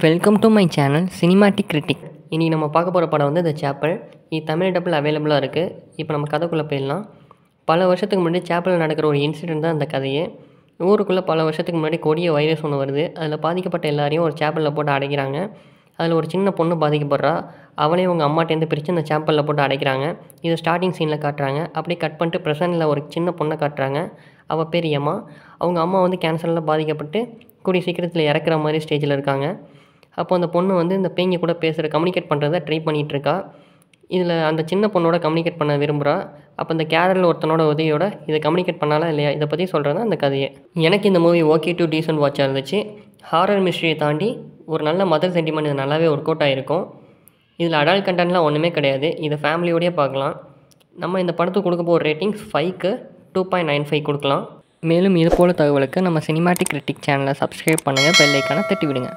Welcome to my channel cinematic critic. இன்றைக்கி நம்ம பார்க்க போகிற படம் வந்து த சேப்பல். இது தமிழ் டப்பில் அவைலபிளாக இருக்குது. இப்போ நம்ம கதைக்குள்ளே போயிடலாம். பல வருஷத்துக்கு முன்னாடி சேப்பலில் நடக்கிற ஒரு இன்சிடென்ட் தான் அந்த கதையே. ஊருக்குள்ளே பல வருஷத்துக்கு முன்னாடி கொடிய வைரஸ் ஒன்று வருது. அதில் பாதிக்கப்பட்ட எல்லாரையும் ஒரு சேப்பலில் போட்டு அடைக்கிறாங்க. அதில் ஒரு சின்ன பொண்ணு பாதிக்கப்படுறா. அவளே அவங்க அம்மாட்டேருந்து பிரித்து அந்த சேப்பலில் போட்டு அடைக்கிறாங்க. இது ஸ்டார்டிங் சீனில் காட்டுறாங்க. அப்படியே கட் பண்ணிட்டு ப்ரெசென்ட்டில் ஒரு சின்ன பொண்ணை காட்டுறாங்க. அவள் பேர் யமா. அவங்க அம்மா வந்து கேன்சரில் பாதிக்கப்பட்டு கூடிய சீக்கிரத்தில் இறக்குற மாதிரி ஸ்டேஜில் இருக்காங்க. அப்போ அந்த பொண்ணு வந்து இந்த பேய்ங்க கூட கம்யூனிகேட் பண்ணுறத ட்ரை பண்ணிகிட்ருக்கா. இதில் அந்த சின்ன பொண்ணோட கம்யூனிகேட் பண்ண விரும்புகிறா. அப்போ இந்த கேரளில் ஒருத்தனோட உதவியோட இதை கம்யூனிகேட் பண்ணாலா இல்லையா, இதை பற்றி சொல்கிறது அந்த கதையை. எனக்கு இந்த மூவி ஓகே டு டீசன்ட் வாட்சாக இருந்துச்சு. ஹாரர் மிஸ்ட்ரியை தாண்டி ஒரு நல்ல மதர் சென்டிமெண்ட் இது நல்லாவே ஒர்க் அவுட் ஆகிருக்கும். இதில் அடல்ட் கண்டென்ட்லாம் ஒன்றுமே கிடையாது. இதை ஃபேமிலியோடய பார்க்கலாம். நம்ம இந்த படத்துக்கு கொடுக்க போகிற ரேட்டிங்ஸ் 5க்கு 2.95 கொடுக்கலாம். மேலும் இது போல் தகவலுக்கு நம்ம சினிமாட்டிக் கிரிட்டிக் சேனலை சப்ஸ்கிரைப் பண்ணுங்கள், பெல் ஐக்கானை தட்டி விடுங்க.